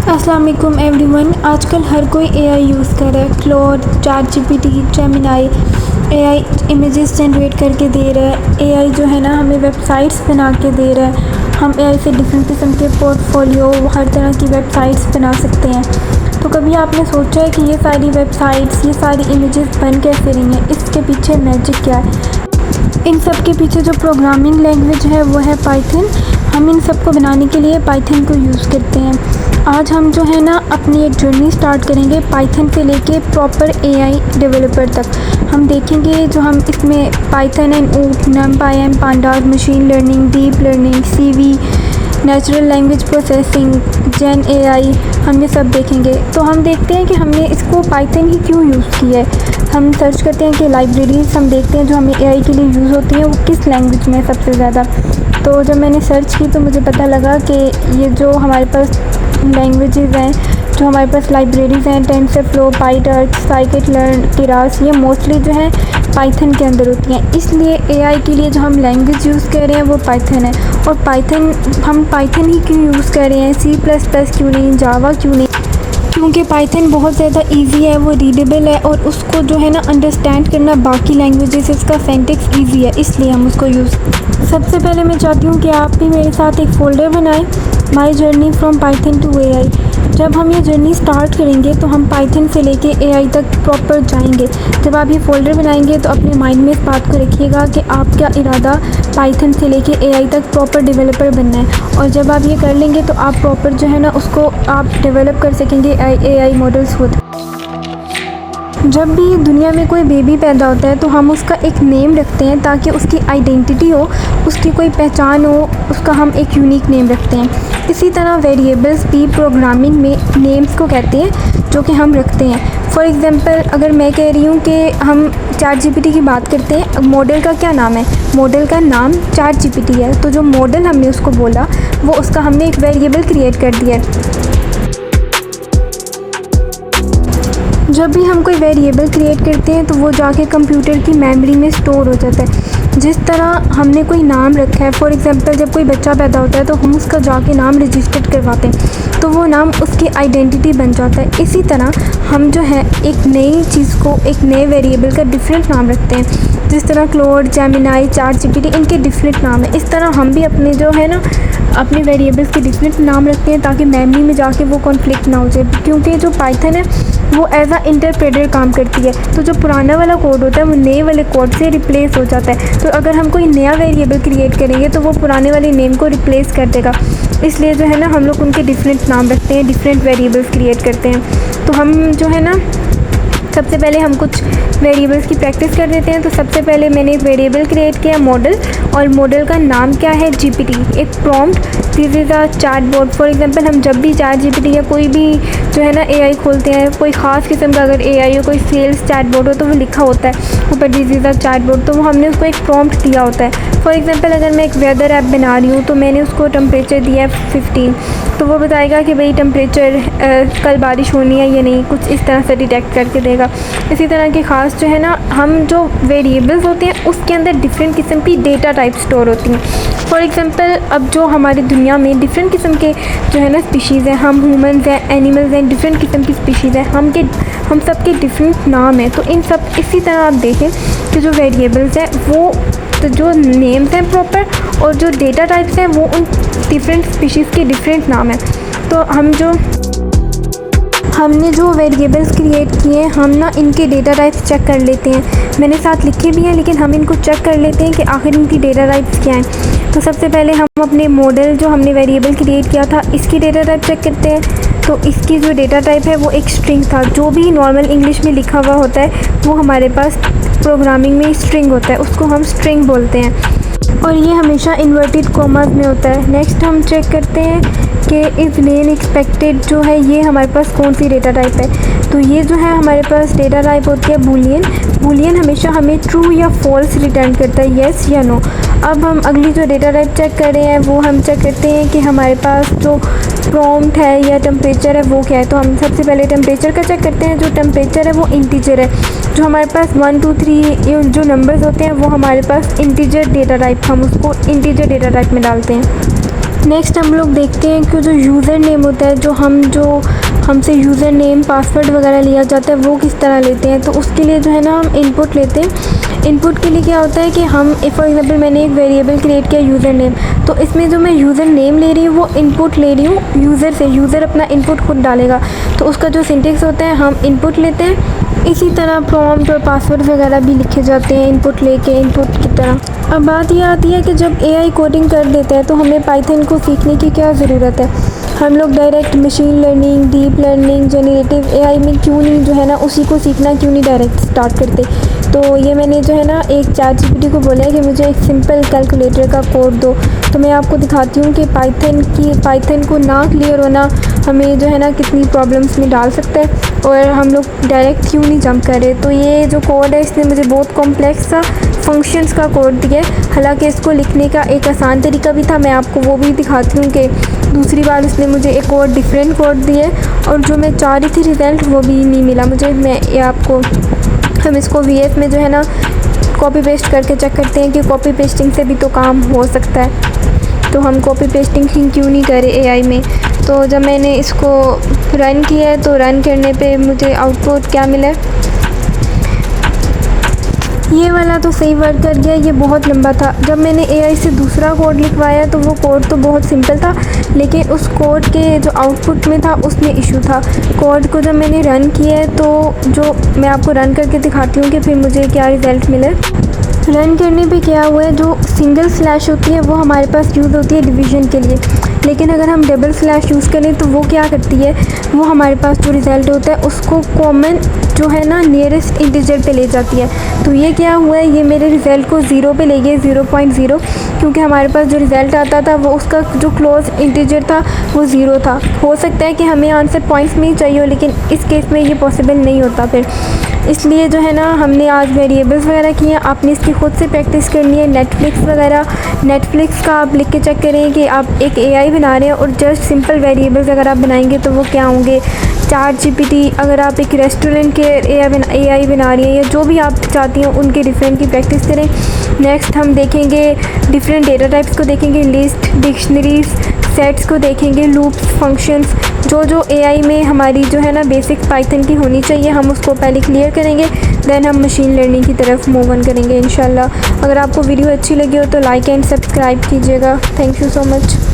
अस्सलाम वालेकुम एवरीवन। आजकल हर कोई एआई यूज़ कर रहा है। Claude, chat GPT, Gemini, AI images generate करके दे रहा है। एआई जो है ना हमें वेबसाइट्स बना के दे रहा है। हम एआई से डिफरेंट किस्म के पोर्टफोलियो, हर तरह की वेबसाइट्स बना सकते हैं। तो कभी आपने सोचा है कि ये सारी वेबसाइट्स, ये सारी इमेजेस बन कैसे रही हैं? इसके पीछे मैजिक क्या है? इन सब के पीछे जो प्रोग्रामिंग लैंग्वेज है वो है पाइथन। हम इन सब को बनाने के लिए पाइथन को यूज़ करते हैं। आज हम जो है ना अपनी एक जर्नी स्टार्ट करेंगे पाइथन से लेके प्रॉपर एआई डेवलपर तक। हम देखेंगे जो हम इसमें पाइथन एंड ऊट, NumPy, pandas, machine learning, deep learning, CV, natural language processing, gen AI, हम ये सब देखेंगे। तो हम देखते हैं कि हमने इसको पाइथन ही क्यों यूज़ किया है। हम सर्च करते हैं कि लाइब्रेरीज हम देखते हैं जो हमें एआई के लिए यूज़ होती हैं वो किस लैंग्वेज में सबसे ज़्यादा। तो जब मैंने सर्च की तो मुझे पता लगा कि ये जो हमारे पास लैंग्वेजेस हैं, जो हमारे पास लाइब्रेरीज़ हैं, टेंसरफ्लो, पाईटर्च, साइकिट-लर्न, कीरास, ये मोस्टली जो है पाइथन के अंदर होती हैं। इसलिए एआई के लिए जो हम लैंग्वेज यूज़ कर रहे हैं वो पाइथन है। और पाइथन, हम पाइथन ही क्यों यूज़ कर रहे हैं, C++ क्यों नहीं, जावा क्यों नहीं? क्योंकि पाइथन बहुत ज़्यादा इजी है, वो रीडेबल है और उसको जो है ना अंडरस्टैंड करना बाकी लैंग्वेजेस इसका सिंटैक्स इजी है, इसलिए हम उसको यूज़। सबसे पहले मैं चाहती हूँ कि आप भी मेरे साथ एक फ़ोल्डर बनाएं, my journey from Python to AI. जब हम ये जर्नी स्टार्ट करेंगे तो हम पाइथन से लेके एआई तक प्रॉपर जाएंगे। जब आप ये फ़ोल्डर बनाएंगे तो अपने माइंड में इस बात को रखिएगा कि आपका इरादा पाइथन से लेके एआई तक प्रॉपर डेवलपर बनना है। और जब आप ये कर लेंगे तो आप प्रॉपर जो है ना उसको आप डेवलप कर सकेंगे एआई मॉडल्स खुद। जब भी दुनिया में कोई बेबी पैदा होता है तो हम उसका एक नेम रखते हैं ताकि उसकी आइडेंटिटी हो, उसकी कोई पहचान हो, उसका हम एक यूनिक नेम रखते हैं। इसी तरह वेरिएबल्स भी प्रोग्रामिंग में नेम्स को कहते हैं जो कि हम रखते हैं। फॉर एग्ज़ाम्पल अगर मैं कह रही हूँ कि हम चैट जीपीटी की बात करते हैं, मॉडल का क्या नाम है? मॉडल का नाम चैट जीपीटी है। तो जो मॉडल हमने उसको बोला वो उसका हमने एक वेरिएबल क्रिएट कर दिया है। जब भी हम कोई वेरिएबल क्रिएट करते हैं तो वो जाके कंप्यूटर की मेमोरी में स्टोर हो जाता है। जिस तरह हमने कोई नाम रखा है, फॉर एग्ज़ाम्पल जब कोई बच्चा पैदा होता है तो हम उसका जाके नाम रजिस्टर करवाते हैं तो वो नाम उसकी आइडेंटिटी बन जाता है। इसी तरह हम जो है एक नई चीज़ को, एक नए वेरिएबल का डिफरेंट नाम रखते हैं। जिस तरह क्लॉड, जेमिनी, चैट जीपीटी, इनके डिफरेंट नाम है। इस तरह हम भी अपने जो है ना अपने वेरिएबल्स के डिफरेंट नाम रखते हैं ताकि मेमोरी में जाके वो कॉन्फ्लिक्ट ना हो जाए। क्योंकि जो पाइथन है वो एज आ इंटरप्रेटर काम करती है, तो जो पुराना वाला कोड होता है वो नए वाले कोड से रिप्लेस हो जाता है। तो अगर हम कोई नया वेरिएबल क्रिएट करेंगे तो वो पुराने वाले नेम को रिप्लेस कर देगा। इसलिए जो है ना हम लोग उनके डिफरेंट नाम रखते हैं, डिफरेंट वेरिएबल्स क्रिएट करते हैं। तो हम जो है ना सबसे पहले हम कुछ वेरिएबल्स की प्रैक्टिस कर देते हैं। तो सबसे पहले मैंने एक वेरिएबल क्रिएट किया मॉडल, और मॉडल का नाम क्या है? जीपीटी। एक prompt, this is a chat bot. For example हम जब भी चैट जीपीटी या कोई भी जो है ना एआई खोलते हैं, कोई ख़ास किस्म का अगर एआई हो, कोई सेल्स चैट बोट हो तो वो लिखा होता है ऊपर this is a chat bot, तो वो हमने उसको एक प्रॉम्प्ट दिया होता है। फॉर एग्जांपल अगर मैं एक वेदर ऐप बना रही हूँ तो मैंने उसको टेम्परेचर दिया है 15, तो वो बताएगा कि भाई टेम्परेचर कल बारिश होनी है या नहीं, कुछ इस तरह से डिटेक्ट करके देगा। इसी तरह के ख़ास जो है ना हम जो वेरिएबल्स होते हैं उसके अंदर डिफरेंट किस्म की डेटा टाइप स्टोर होती हैं। फॉर एग्जांपल अब जो हमारी दुनिया में डिफरेंट किस्म के जो है ना स्पीशीज़ हैं, हम ह्यूमंस हैं, एनिमल्स हैं, डिफरेंट किस्म की स्पीशीज़ हैं, हम सब के डिफरेंट नाम हैं। तो इन सब इसी तरह आप देखें कि जो वेरिएबल्स हैं वो तो जो नेम्स हैं प्रॉपर, और जो डेटा टाइप्स हैं वो उन डिफरेंट स्पीशीज़ के डिफरेंट नाम हैं। तो हमने जो वेरिएबल्स क्रिएट किए हैं हम ना इनके डेटा टाइप्स चेक कर लेते हैं। मैंने साथ लिखे भी हैं लेकिन हम इनको चेक कर लेते हैं कि आखिर इनकी डेटा टाइप्स क्या हैं। तो सबसे पहले हम अपने मॉडल जो हमने वेरिएबल क्रिएट किया था इसकी डेटा टाइप चेक करते हैं। तो इसकी जो डेटा टाइप है वो एक स्ट्रिंग था। जो भी नॉर्मल इंग्लिश में लिखा हुआ होता है वो हमारे पास प्रोग्रामिंग में स्ट्रिंग होता है, उसको हम स्ट्रिंग बोलते हैं, और ये हमेशा इन्वर्टेड कॉमास में होता है। नेक्स्ट हम चेक करते हैं कि इफ़ नेम एक्सपेक्टेड जो है ये हमारे पास कौन सी डेटा टाइप है। तो ये जो है हमारे पास डेटा टाइप होती है बूलियन। बूलियन हमेशा हमें ट्रू या फॉल्स रिटर्न करता है, येस या नो। अब हम अगली जो डेटा टाइप चेक कर रहे हैं वो हम चेक करते हैं कि हमारे पास जो प्रॉम्प्ट है या टेम्परेचर है वो क्या है। तो हम सबसे पहले टेम्परेचर का चेक करते हैं। जो टेम्परेचर है वो इंटीजर है। जो हमारे पास 1 2 3 जो नंबर्स होते हैं वो हमारे पास इंटीजर डेटा टाइप, हम उसको इंटीजर डेटा टाइप में डालते हैं। नेक्स्ट हम लोग देखते हैं कि जो यूज़र नेम होता है, जो हमसे यूज़र नेम पासवर्ड वगैरह लिया जाता है, वो किस तरह लेते हैं। तो उसके लिए जो है ना हम इनपुट लेते हैं। इनपुट के लिए क्या होता है कि हम फॉर एग्जांपल मैंने एक वेरिएबल क्रिएट किया यूज़र नेम, तो इसमें जो मैं यूज़र नेम ले रही हूँ वो इनपुट ले रही हूँ यूज़र से। यूज़र अपना इनपुट खुद डालेगा, तो उसका जो सिंटेक्स होता है हम इनपुट लेते हैं। इसी तरह प्रॉम्प्ट और पासवर्ड वगैरह भी लिखे जाते हैं इनपुट लेके, इनपुट की तरह। अब बात ये आती है कि जब एआई कोडिंग कर देता है तो हमें पाइथन को सीखने की क्या ज़रूरत है। हम लोग direct machine learning, deep learning, generative AI में क्यों नहीं जो है ना उसी को सीखना क्यों नहीं डायरेक्ट स्टार्ट करते। तो ये मैंने जो है ना एक ChatGPT को बोला है कि मुझे एक सिंपल कैलकुलेटर का कोड दो। तो मैं आपको दिखाती हूँ कि पाइथन को ना क्लियर होना हमें जो है ना कितनी प्रॉब्लम्स में डाल सकता है, और हम लोग डायरेक्ट क्यों नहीं जंप कर रहे। तो ये जो कोड है इसने मुझे बहुत कॉम्प्लेक्स सा फंक्शंस का कोड दिया है। हालांकि इसको लिखने का एक आसान तरीका भी था, मैं आपको वो भी दिखाती हूँ कि दूसरी बार उसने मुझे एक और डिफरेंट कोड दिए और जो मैं चाह रही थी रिज़ल्ट वो भी नहीं मिला मुझे। मैं ये आपको हम इसको VS में जो है ना कॉपी पेस्ट करके चेक करते हैं कि कॉपी पेस्टिंग से भी तो काम हो सकता है। तो हम कॉपी पेस्टिंग क्यों नहीं करें एआई में। तो जब मैंने इसको रन किया है तो रन करने पे मुझे आउटपुट क्या मिला है, ये वाला तो सही वर्क कर गया। ये बहुत लंबा था। जब मैंने एआई से दूसरा कोड लिखवाया तो वो कोड तो बहुत सिंपल था, लेकिन उस कोड के जो आउटपुट में था उसमें इशू था। कोड को जब मैंने रन किया है तो जो मैं आपको रन करके दिखाती हूँ कि फिर मुझे क्या रिज़ल्ट मिले। रन करने पे क्या हुआ है, जो सिंगल स्लैश होती है वो हमारे पास यूज़ होती है डिवीज़न के लिए, लेकिन अगर हम डबल स्लैश यूज़ करें तो वो क्या करती है, वो हमारे पास जो रिज़ल्ट होता है उसको कॉमन जो है ना नियरेस्ट इंटीजर पे ले जाती है। तो ये क्या हुआ है, ये मेरे रिज़ल्ट को 0 पे ले गए, 0.0, क्योंकि हमारे पास जो रिज़ल्ट आता था वो उसका जो क्लोज इंटीजर था वो 0 था। हो सकता है कि हमें आंसर पॉइंट्स में ही चाहिए हो, लेकिन इस केस में ये पॉसिबल नहीं होता फिर। इसलिए जो है ना हमने आज वेरिएबल्स वगैरह किए हैं। आपने इसकी खुद से प्रैक्टिस करनी है। नेटफ्लिक्स का आप लिख के चेक करें कि आप एक एआई बना रहे हैं और जस्ट सिंपल वेरिएबल्स अगर आप बनाएंगे तो वो क्या होंगे। ChatGPT, अगर आप एक रेस्टोरेंट के एआई बना रही हैं या जो भी आप चाहती हैं उनके डिफरेंट की प्रैक्टिस करें। नेक्स्ट हम देखेंगे डिफरेंट डेटा टाइप्स को देखेंगे, लिस्ट, डिक्शनरीज, सेट्स को देखेंगे, लूप्स, फंक्शंस, जो एआई में हमारी जो है ना बेसिक पाइथन की होनी चाहिए हम उसको पहले क्लियर करेंगे, देन हम मशीन लर्निंग की तरफ मूव ऑन करेंगे इंशाल्लाह। अगर आपको वीडियो अच्छी लगी हो तो लाइक एंड सब्सक्राइब कीजिएगा। Thank you so much.